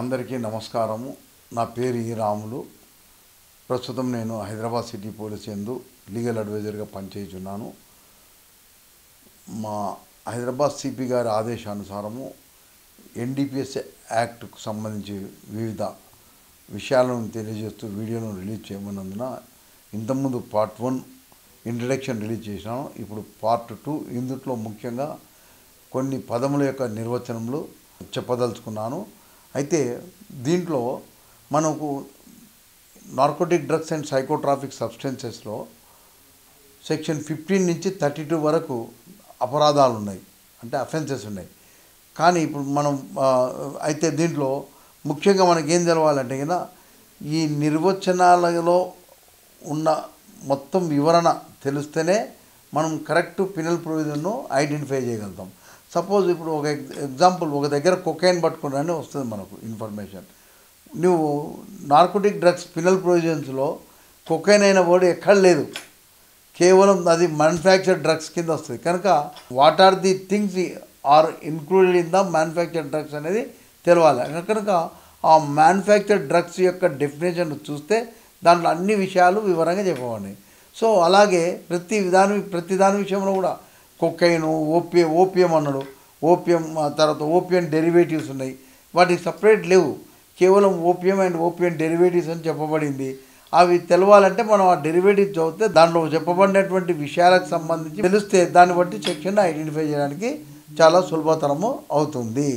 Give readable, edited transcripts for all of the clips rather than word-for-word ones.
అందరికీ నమస్కారము. నా పేరు ఈ రాములు. ప్రస్తుతం నేను హైదరాబాద్ సిటీ పోలీస్ యందు లీగల్ అడ్వైజర్గా పనిచేస్తున్నాను. మా హైదరాబాద్ సిపి గారి ఆదేశానుసారము ఎన్డీపీఎస్ యాక్ట్కు సంబంధించి వివిధ విషయాలను తెలియజేస్తూ వీడియోను రిలీజ్ చేయమన్నందున ఇంతకుముందు పార్ట్ 1 ఇంట్రడక్షన్ రిలీజ్ చేసినాను. ఇప్పుడు పార్ట్ 2 ఇందులో ముఖ్యంగా కొన్ని పదముల యొక్క నిర్వచనములు చెప్పదలుచుకున్నాను. అయితే దీంట్లో మనకు నార్కోటిక్ డ్రగ్స్ అండ్ సైకోట్రాఫిక్ సబ్స్టెన్సెస్లో సెక్షన్ 15 నుంచి 32 వరకు అపరాధాలు ఉన్నాయి, అంటే అఫెన్సెస్ ఉన్నాయి. కానీ ఇప్పుడు మనం అయితే దీంట్లో ముఖ్యంగా మనకేం తెలవాలంటే కదా, ఈ నిర్వచనాలలో ఉన్న మొత్తం వివరణ తెలిస్తేనే మనం కరెక్ట్ పినల్ ప్రొవిజన్ను ఐడెంటిఫై చేయగలుగుతాం. సపోజ్ ఇప్పుడు ఒక ఎగ్జాంపుల్, ఒక దగ్గర కొకైన్ పట్టుకున్నానే వస్తుంది మనకు ఇన్ఫర్మేషన్. నువ్వు నార్కోటిక్ డ్రగ్స్ పినల్ ప్రొవిజన్స్లో కొకైన్ అయిన వర్డ్ ఎక్కడ లేదు, కేవలం అది మ్యానుఫ్యాక్చర్డ్ డ్రగ్స్ కింద వస్తుంది. కనుక what are the things are included in the manufactured drugs అనేది తెలవాలి. కనుక ఆ మ్యానుఫ్యాక్చర్డ్ డ్రగ్స్ యొక్క డెఫినేషన్ చూస్తే దాంట్లో అన్ని విషయాలు వివరంగా చెప్పవండి. సో అలాగే ప్రతి దాని విషయంలో కూడా కొకైను, ఓపియం అన్నాడు, ఓపియం తర్వాత ఓపియం డెరివేటివ్స్ ఉన్నాయి, వాటికి సపరేట్ లేవు, కేవలం ఓపియం అండ్ ఓపియం డెరివేటివ్స్ అని చెప్పబడింది. అవి తెలవాలంటే మనం ఆ డెరివేటివ్స్ చదివితే దాంట్లో చెప్పబడినటువంటి విషయాలకు సంబంధించి తెలిస్తే దాన్ని బట్టి సెక్షన్ ఐడెంటిఫై చేయడానికి చాలా సులభతరము అవుతుంది.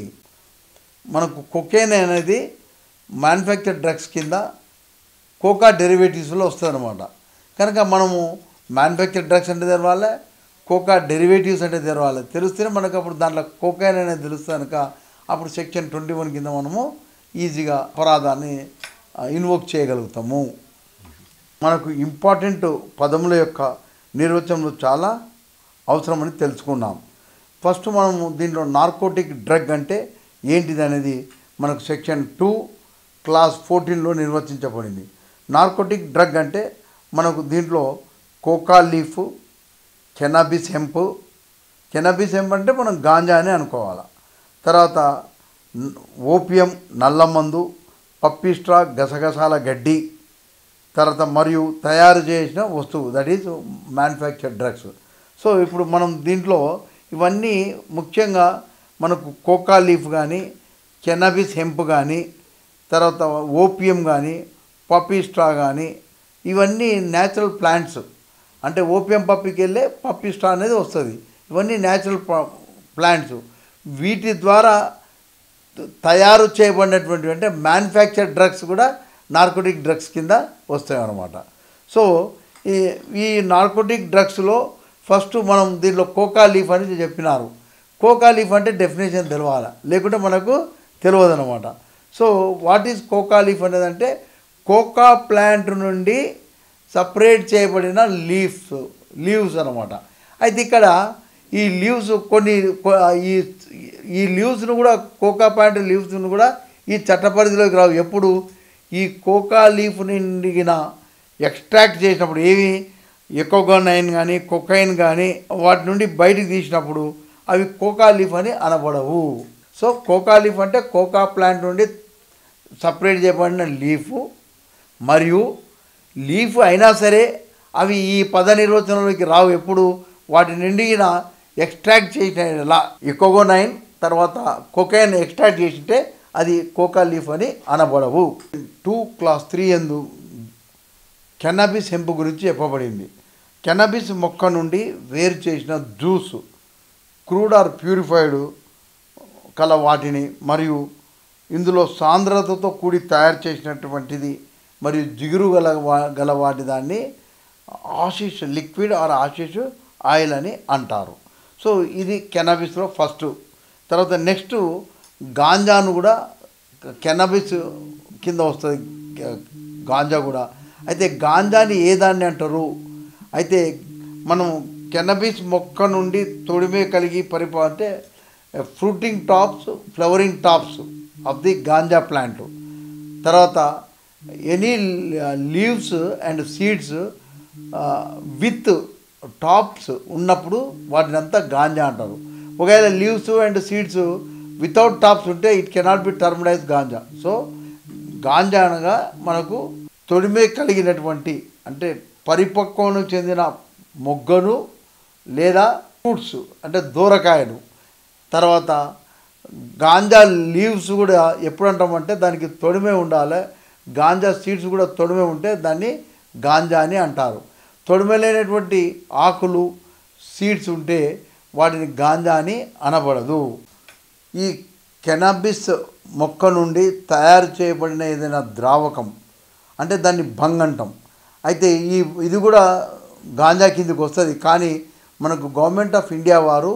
మనకు కొకైన్ అనేది మ్యానుఫ్యాక్చర్డ్ డ్రగ్స్ కింద కోకా డెరివేటివ్స్లో వస్తుంది అనమాట. కనుక మనము మ్యానుఫ్యాక్చర్డ్ డ్రగ్స్ అంటే తెలవాలి, కోకా డెరివేటివ్స్ అంటే తెలవాలి. తెలిస్తేనే మనకు అప్పుడు దాంట్లో కోకైన్ అనేది తెలుస్తుంది. కనుక అప్పుడు సెక్షన్ 21 కింద మనము ఈజీగా అపరాధాన్ని ఇన్వోక్ చేయగలుగుతాము. మనకు ఇంపార్టెంట్ పదముల యొక్క నిర్వచనలు చాలా అవసరమని తెలుసుకున్నాం. ఫస్ట్ మనము దీంట్లో నార్కోటిక్ డ్రగ్ అంటే ఏంటిది అనేది మనకు సెక్షన్ 2 క్లాస్ 14లో నిర్వచించబడింది. నార్కోటిక్ డ్రగ్ అంటే మనకు దీంట్లో కోకా లీఫ్, కెనబిస్ హెంప్ అంటే మనం గాంజా అని అనుకోవాలి. తర్వాత ఓపియం నల్లమందు, పప్పిస్ట్రా గసగసాల గడ్డి, తర్వాత మరియు తయారు చేసిన వస్తువు, that is manufactured drugs. So ఇప్పుడు మనం దీంట్లో ఇవన్నీ ముఖ్యంగా మనకు కోకా లీఫ్ కానీ, కెనబిస్ హెంప్ కానీ, తర్వాత ఓపియం కానీ, పప్పిస్ట్రా కానీ, ఇవన్నీ న్యాచురల్ ప్లాంట్స్. అంటే ఓపియం పప్పికి వెళ్ళే పప్పిస్ట్రా అనేది వస్తుంది. ఇవన్నీ న్యాచురల్ ప్లాంట్స్. వీటి ద్వారా తయారు చేయబడినటువంటి అంటే మ్యానుఫ్యాక్చర్డ్ డ్రగ్స్ కూడా నార్కోటిక్ డ్రగ్స్ కింద వస్తాయి అన్నమాట. సో ఈ నార్కోటిక్ డ్రగ్స్లో ఫస్ట్ మనం దీంట్లో కోకా లీఫ్ అని చెప్పినారు. కోకా లీఫ్ అంటే డెఫినేషన్ తెలవాలి, లేకుంటే మనకు తెలియదు అనమాట. So what is coca leaf అనేది అంటే కోకా ప్లాంట్ నుండి సపరేట్ చేయబడిన లీవ్స్ అనమాట. అయితే ఇక్కడ ఈ లీవ్స్ ఈ లీవ్స్ను కూడా కోకా ప్లాంట్ లీవ్స్ను కూడా ఈ చట్ట పరిధిలోకి రావు. ఎప్పుడు ఈ కోకా లీఫ్ నుండి ఎక్స్ట్రాక్ట్ చేసినప్పుడు ఏవి ఎకోగోనైన్ కానీ కొకైన్ కానీ వాటి నుండి బయటికి తీసినప్పుడు అవి కోకా లీఫ్ అని అనబడవు. సో కోకా లీఫ్ అంటే కోకా ప్లాంట్ నుండి సపరేట్ చేయబడిన లీఫ్, మరియు లీఫ్ అయినా సరే అవి ఈ పద నిర్వచనంలోకి రావు. ఎప్పుడు వాటి నుండి ఎక్స్ట్రాక్ట్ చేసిన ఎకోగోనైన్ తర్వాత కొకైన్ ఎక్స్ట్రాక్ట్ చేసింటే అది కోకా లీఫ్ అని అనబడవు. 2 క్లాస్ 3 యందు కెనబిస్ హెంప్ గురించి చెప్పబడింది. కెనబిస్ మొక్క నుండి వేరు చేసిన జ్యూస్, క్రూడ్ ఆర్ ప్యూరిఫైడ్ కల వాటిని, మరియు ఇందులో సాంద్రతతో కూడి తయారు చేసినటువంటిది మరియు జిగురు గల వాటి దాన్ని Ashish liquid are Ashish oil అని అంటారు. సో ఇది కెనబిస్లో ఫస్ట్. తర్వాత నెక్స్ట్ గాంజాను కూడా కెనబిస్ కింద వస్తుంది, గాంజా కూడా. అయితే గాంజాని ఏ దాన్ని అంటారు? అయితే మనం కెనబిస్ మొక్క నుండి తొడిమే కలిగి అంటే fruiting tops, flowering tops of the ganja plant. తర్వాత any leaves and seeds with tops ఉన్నప్పుడు వాటిని అంతా గాంజా అంటారు. ఒకవేళ leaves and seeds without tops ఉంటే it cannot be termed as ganja. So ganja అనగా మనకు తొడిమే కలిగినటువంటి అంటే పరిపక్వం చెందిన మొగ్గను లేదా ఫ్రూట్స్ అంటే దూరకాయలు, తర్వాత గాంజా లీవ్స్ కూడా ఎప్పుడు అంటామంటే దానికి తొడిమే ఉండాలి. గాంజా సీడ్స్ కూడా తొడిమే ఉంటే దాన్ని గాంజా అని అంటారు. తొడిమే లేనటువంటి ఆకులు సీడ్స్ ఉంటే వాటిని గాంజా అని అనబడదు. ఈ కెనాబిస్ మొక్క నుండి తయారు చేయబడిన ఏదైనా ద్రావకం అంటే దాన్ని భంగ్ అంటాం. అయితే ఇది కూడా గాంజా కిందకి వస్తుంది. కానీ మనకు గవర్నమెంట్ ఆఫ్ ఇండియా వారు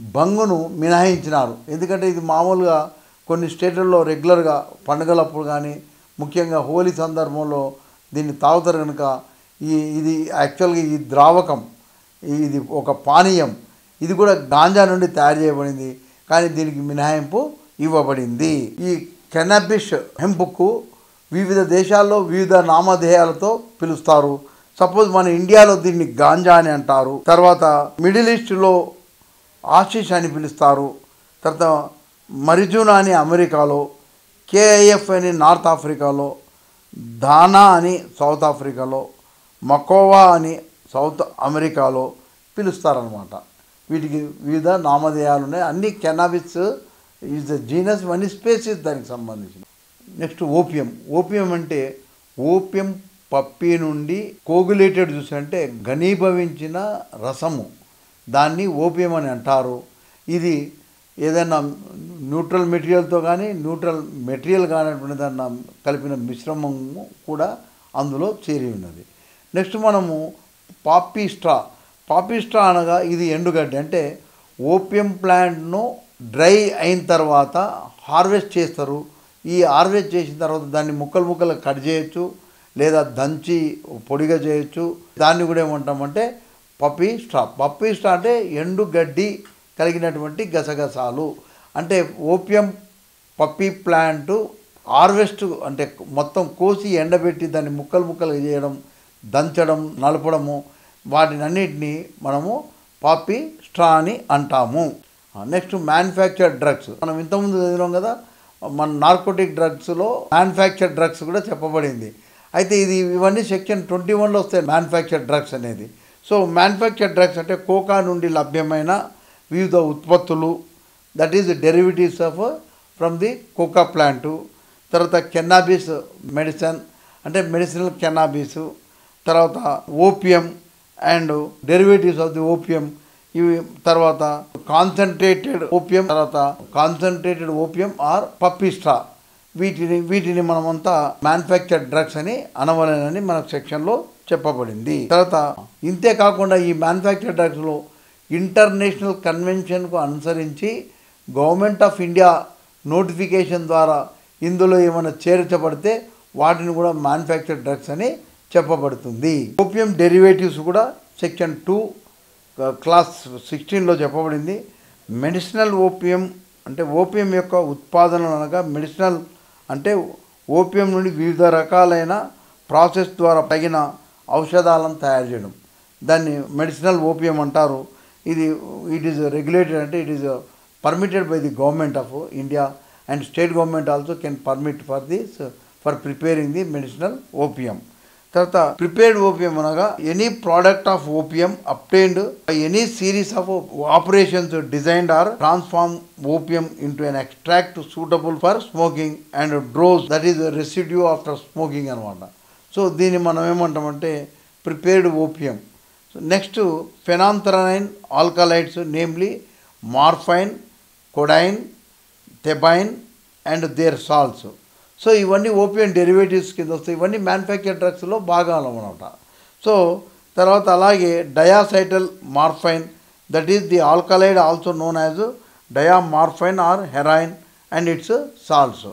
భంగును మినహాయించినారు. ఎందుకంటే ఇది మామూలుగా కొన్ని స్టేట్లలో రెగ్యులర్గా పండుగలప్పుడు కానీ ముఖ్యంగా హోలీ సందర్భంలో దీన్ని తాగుతారు కనుక ఇది యాక్చువల్గా ఈ ద్రావకం ఇది ఒక పానీయం, ఇది కూడా గాంజా నుండి తయారు చేయబడింది. కానీ దీనికి మినహాయింపు ఇవ్వబడింది. ఈ కెనాబిస్ హెంప్కు వివిధ దేశాల్లో వివిధ నామధేయాలతో పిలుస్తారు. సపోజ్ మన ఇండియాలో దీన్ని గాంజా అని అంటారు. తర్వాత మిడిల్ ఈస్ట్లో ఆశిష్ అని పిలుస్తారు. తర్వాత marijuana అని అమెరికాలో, KIF అని నార్త్ ఆఫ్రికాలో, దానా అని సౌత్ ఆఫ్రికాలో, మకోవా అని సౌత్ అమెరికాలో పిలుస్తారనమాట. వీటికి వివిధ నామధేయాలు ఉన్నాయి. అన్ని కెనాబిస్ ఈజ్ ద జీనస్, అన్ని స్పేసెస్ దానికి సంబంధించిన. Next opium. ఓపియం అంటే ఓపియం పప్పి నుండి కోగులేటెడ్ జ్యూస్ అంటే ఘనీభవించిన రసము, దాన్ని ఓపియం అని అంటారు. ఇది ఏదైనా న్యూట్రల్ మెటీరియల్తో కానీ న్యూట్రల్ మెటీరియల్ కానటువంటి దాన్ని కలిపిన మిశ్రమము కూడా అందులో చేరి ఉన్నది. నెక్స్ట్ మనము పాపీ స్ట్రా. పాపీ స్ట్రా అనగా ఇది ఎండుగడ్డి. అంటే ఓపియం ప్లాంట్ను డ్రై అయిన తర్వాత హార్వెస్ట్ చేస్తారు. ఈ హార్వెస్ట్ చేసిన తర్వాత దాన్ని ముక్కలు ముక్కలు కట్ చేయొచ్చు, లేదా దంచి పొడిగా చేయొచ్చు. దాన్ని కూడా ఏమంటామంటే పప్పీ స్ట్రా. పప్పీ స్ట్రా అంటే ఎండుగడ్డి కలిగినటువంటి గసగసాలు. అంటే ఓపియం పప్పీ ప్లాంట్ హార్వెస్ట్ అంటే మొత్తం కోసి ఎండబెట్టి దాన్ని ముక్కలు ముక్కలు చేయడం, దంచడం, నలపడము, వాటిని అన్నిటినీ మనము పాపీ స్ట్రా అని అంటాము. Next manufactured drugs. మనం ఇంతకుముందు చదివాం కదా, మన నార్కోటిక్ డ్రగ్స్లో మ్యానుఫ్యాక్చర్డ్ డ్రగ్స్ కూడా చెప్పబడింది. అయితే ఇవన్నీ సెక్షన్ 21లో వస్తాయి మ్యానుఫ్యాక్చర్డ్ డ్రగ్స్ అనేది. సో మ్యానుఫ్యాక్చర్డ్ డ్రగ్స్ అంటే కోకా నుండి లభ్యమైన వివిధ ఉత్పత్తులు, that is derivatives of from the coca plant. తర్వాత కెన్నాబిస్ మెడిసిన్ అంటే మెడిసినల్ కెన్నాబిస్. తర్వాత opium and derivatives of the opium ఇవి. తర్వాత కాన్సన్ట్రేటెడ్ ఓపియం, తర్వాత concentrated opium or poppy straw. వీటిని మనమంతా మ్యానుఫ్యాక్చర్డ్ డ్రగ్స్ అని అనవలేనని మన సెక్షన్లో చెప్పబడింది. తర్వాత ఇంతే కాకుండా ఈ మ్యానుఫ్యాక్చర్డ్ డ్రగ్స్లో ఇంటర్నేషనల్ కన్వెన్షన్కు అనుసరించి గవర్నమెంట్ ఆఫ్ ఇండియా నోటిఫికేషన్ ద్వారా ఇందులో ఏమైనా చేర్చబడితే వాటిని కూడా మ్యానుఫ్యాక్చర్డ్ డ్రగ్స్ అని చెప్పబడుతుంది. ఓపియం డెరివేటివ్స్ కూడా సెక్షన్ 2 క్లాస్ 16లో చెప్పబడింది. మెడిసినల్ ఓపియం అంటే ఓపియం యొక్క ఉత్పాదన అనగా మెడిసినల్ అంటే ఓపియం నుండి వివిధ రకాలైన ప్రాసెస్ ద్వారా తగిన ఔషధాలను తయారు చేయడం, దాన్ని మెడిసినల్ ఓపియం అంటారు. ఇట్ ఈస్ రెగ్యులేటెడ్ అంటే it is permitted by the government of India and state government also can permit for preparing the medicinal opium. తర్వాత ప్రిపేర్డ్ ఓపియం అనగా any product of opium obtained by any series of operations designed or transform opium into an extract suitable for smoking and dross, that is residue after smoking అనమాట. So దీన్ని మనం ఏమంటామంటే prepared opium. Next ఫెనాంథ్రనైన్ alkaloids, namely morphine, codeine, thebaine and their salts. So ఇవన్నీ opium derivatives కింద వస్తాయి. ఇవన్నీ manufactured డ్రగ్స్లో భాగాలు అనమాట. సో తర్వాత అలాగే diacetyl morphine, that is the alkaloid also known as diamorphine or heroin and its salts.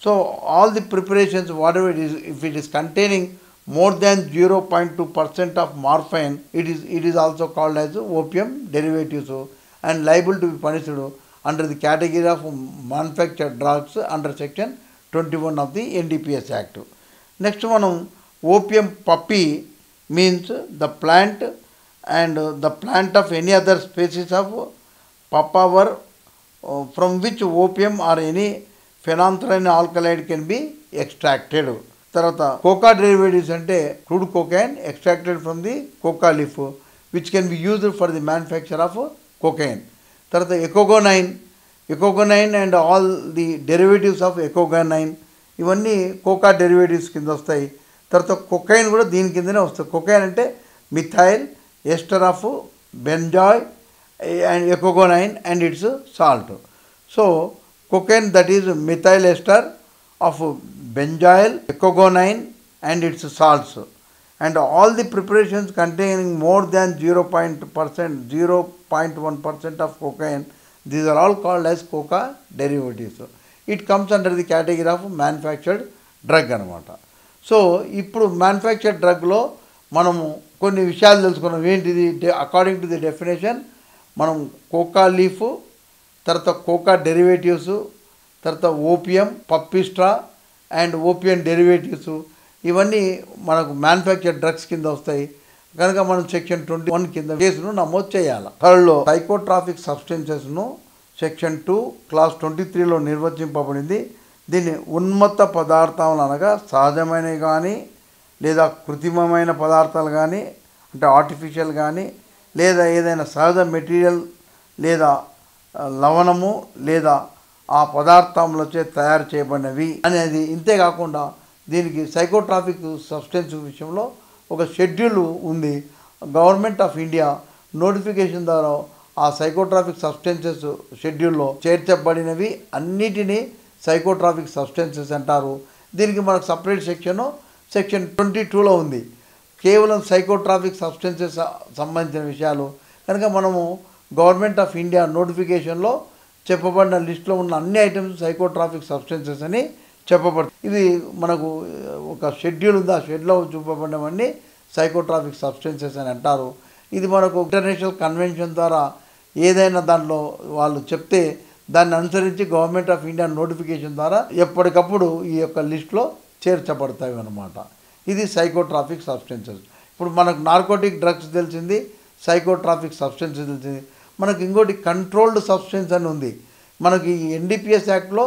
So all the preparations whatever it is, if it is containing more than 0.2% of morphine, it is also called as opium derivatives and liable to be punished under the category of manufactured drugs under section 21 of the NDPS Act. Next one, opium poppy means the plant and the plant of any other species of papaver from which opium or any phenanthrene alkaloid can be extracted. తర్వాత coca derivatives అంటే crude cocaine extracted from the coca leaf which can be used for the manufacture of cocaine. తర్వాత ecgonine and all the derivatives of ecgonine ఇవన్నీ coca derivatives కింద వస్తాయి. తర్వాత cocaine కూడా దీని కిందనే వస్తుంది. కొకైన్ అంటే methyl ester of benzoyl and ecgonine and its salt. So cocaine, that is methyl ester of benzyl, ecogonine and its salts, and all the preparations containing more than 0.1% of cocaine, these are all called as coca derivatives. It comes under the category of manufactured drug anamata. So ఇప్పుడు manufactured drug లో మనము కొన్ని విషయాలు తెలుసుకున్నాం. ఏంటిది? According to the definition మనం cocoa leaf, తర్వాత coca derivatives, తర్వాత ఓపియం, పప్పిస్ట్రా అండ్ ఓపియం డెరివేటివ్స్ ఇవన్నీ మనకు మ్యానుఫ్యాక్చర్ డ్రగ్స్ కింద వస్తాయి. కనుక మనం సెక్షన్ 21 కింద కేసును నమోదు చేయాలి. థర్డ్లో సైకోట్రాఫిక్ సబ్స్టెన్సెస్ను సెక్షన్ 2 క్లాస్ 23లో నిర్వచింపబడింది. దీన్ని ఉన్మత్త పదార్థాలు అనగా సహజమైనవి కానీ లేదా కృత్రిమమైన పదార్థాలు కానీ అంటే ఆర్టిఫిషియల్ కానీ లేదా ఏదైనా సహజ మెటీరియల్ లేదా లవణము లేదా ఆ పదార్థములచే తయారు చేయబడినవి అనేది. ఇంతేకాకుండా దీనికి సైకోట్రాఫిక్ సబ్స్టెన్స్ విషయంలో ఒక షెడ్యూల్ ఉంది. గవర్నమెంట్ ఆఫ్ ఇండియా నోటిఫికేషన్ ద్వారా ఆ సైకోట్రాఫిక్ సబ్స్టెన్సెస్ షెడ్యూల్లో చేర్చబడినవి అన్నిటినీ సైకోట్రాఫిక్ సబ్స్టెన్సెస్ అంటారు. దీనికి మనకు సపరేట్ సెక్షన్ 22లో ఉంది. కేవలం సైకోట్రాఫిక్ సబ్స్టెన్సెస్ సంబంధించిన విషయాలు. కనుక మనము గవర్నమెంట్ ఆఫ్ ఇండియా నోటిఫికేషన్లో చెప్పబడిన లిస్టులో ఉన్న అన్ని ఐటమ్స్ సైకోట్రాఫిక్ సబ్స్టెన్సెస్ అని చెప్పబడుతుంది. ఇవి మనకు ఒక షెడ్యూల్ ఉంది. ఆ షెడ్యూల్లో చూపబడినవన్నీ సైకోట్రాఫిక్ సబ్స్టెన్సెస్ అని అంటారు. ఇది మనకు ఇంటర్నేషనల్ కన్వెన్షన్ ద్వారా ఏదైనా దాంట్లో వాళ్ళు చెప్తే దాన్ని అనుసరించి గవర్నమెంట్ ఆఫ్ ఇండియా నోటిఫికేషన్ ద్వారా ఎప్పటికప్పుడు ఈ యొక్క లిస్టులో చేర్చబడతాయి అన్నమాట. ఇది సైకోట్రాఫిక్ సబ్స్టెన్సెస్. ఇప్పుడు మనకు నార్కోటిక్ డ్రగ్స్ తెలిసింది, సైకోట్రాఫిక్ సబ్స్టెన్సెస్ తెలిసింది. మనకు ఇంకోటి కంట్రోల్డ్ సబ్స్టెన్స్ అని ఉంది. మనకి ఈ ఎన్డీపీఎస్ యాక్ట్లో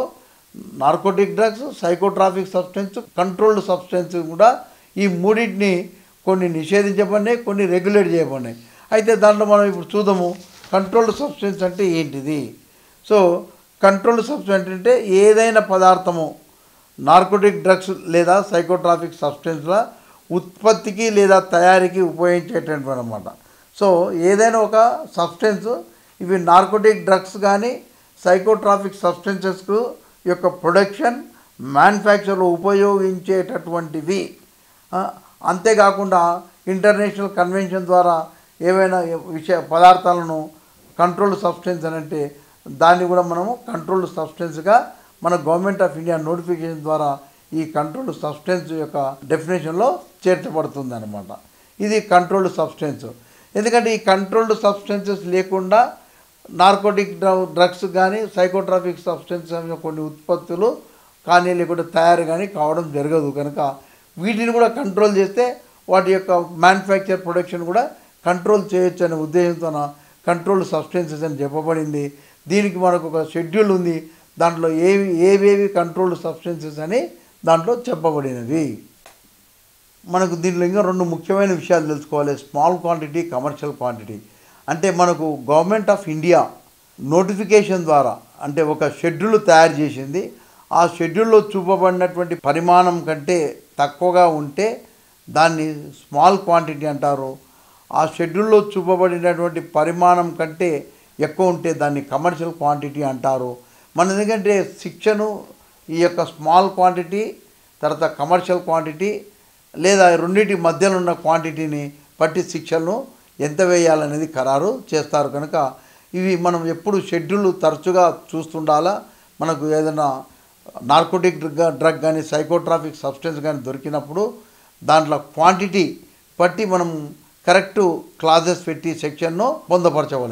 narcotic drugs, psychotropic substance, controlled substance కూడా ఈ మూడింటిని కొన్ని నిషేధించబడినాయి, కొన్ని రెగ్యులేట్ చేయబడినాయి. అయితే దాంట్లో మనం ఇప్పుడు చూద్దాము కంట్రోల్డ్ సబ్స్టెన్స్ అంటే ఏంటిది. సో కంట్రోల్డ్ సబ్స్టెన్స్ అంటే ఏదైనా పదార్థము నార్కోటిక్ డ్రగ్స్ లేదా సైకోట్రాఫిక్ సబ్స్టెన్స్ల ఉత్పత్తికి లేదా తయారీకి ఉపయోగించేటటువంటి అన్నమాట. సో ఏదైనా ఒక సబ్స్టెన్స్ ఇవి నార్కోటిక్ డ్రగ్స్ కానీ సైకోట్రాఫిక్ సబ్స్టెన్సెస్కు యొక్క ప్రొడక్షన్ మ్యానుఫ్యాక్చర్లో ఉపయోగించేటటువంటివి. అంతేకాకుండా ఇంటర్నేషనల్ కన్వెన్షన్ ద్వారా ఏవైనా పదార్థాలను కంట్రోల్డ్ సబ్స్టెన్స్ అని అంటే దాన్ని కూడా మనము కంట్రోల్డ్ సబ్స్టెన్స్గా మన గవర్నమెంట్ ఆఫ్ ఇండియా నోటిఫికేషన్ ద్వారా ఈ కంట్రోల్డ్ సబ్స్టెన్స్ యొక్క డెఫినేషన్లో చేర్చబడుతుంది అన్నమాట. ఇది కంట్రోల్డ్ సబ్స్టెన్స్. ఎందుకంటే ఈ కంట్రోల్డ్ సబ్స్టెన్సెస్ లేకుండా నార్కోటిక్ డ్రగ్స్ కానీ సైకోట్రాఫిక్ సబ్స్టెన్స్ కొన్ని ఉత్పత్తులు కానీ లేకుంటే తయారు కానీ కావడం జరగదు. కనుక వీటిని కూడా కంట్రోల్ చేస్తే వాటి యొక్క మ్యానుఫ్యాక్చర్ ప్రొడక్షన్ కూడా కంట్రోల్ చేయొచ్చు అనే ఉద్దేశంతో కంట్రోల్డ్ సబ్స్టెన్సెస్ అని చెప్పబడింది. దీనికి మనకు ఒక షెడ్యూల్ ఉంది. దాంట్లో ఏవేవి కంట్రోల్డ్ సబ్స్టెన్సెస్ అని దాంట్లో చెప్పబడినవి. మనకు దీంట్లో ఇంకా రెండు ముఖ్యమైన విషయాలు తెలుసుకోవాలి. Small quantity, commercial quantity. అంటే మనకు గవర్నమెంట్ ఆఫ్ ఇండియా నోటిఫికేషన్ ద్వారా అంటే ఒక షెడ్యూల్ తయారు చేసింది. ఆ షెడ్యూల్లో చూపబడినటువంటి పరిమాణం కంటే తక్కువగా ఉంటే దాన్ని స్మాల్ క్వాంటిటీ అంటారు. ఆ షెడ్యూల్లో చూపబడినటువంటి పరిమాణం కంటే ఎక్కువ ఉంటే దాన్ని కమర్షియల్ క్వాంటిటీ అంటారు. మన ఎందుకంటే శిక్షను ఈ యొక్క స్మాల్ క్వాంటిటీ తర్వాత కమర్షియల్ క్వాంటిటీ లేదా రెండింటి మధ్యలో ఉన్న క్వాంటిటీని బట్టి శిక్షలను ఎంత వేయాలనేది ఖరారు చేస్తారు. కనుక ఇవి మనం ఎప్పుడు షెడ్యూల్ తరచుగా చూస్తుండాలా. మనకు ఏదైనా నార్కోటిక్ డ్రగ్ కానీ సైకోట్రాఫిక్ సబ్స్టెన్స్ కానీ దొరికినప్పుడు దాంట్లో క్వాంటిటీ బట్టి మనం కరెక్ట్ క్లాజెస్ పెట్టి సెక్షన్ను పొందపరచవాలి.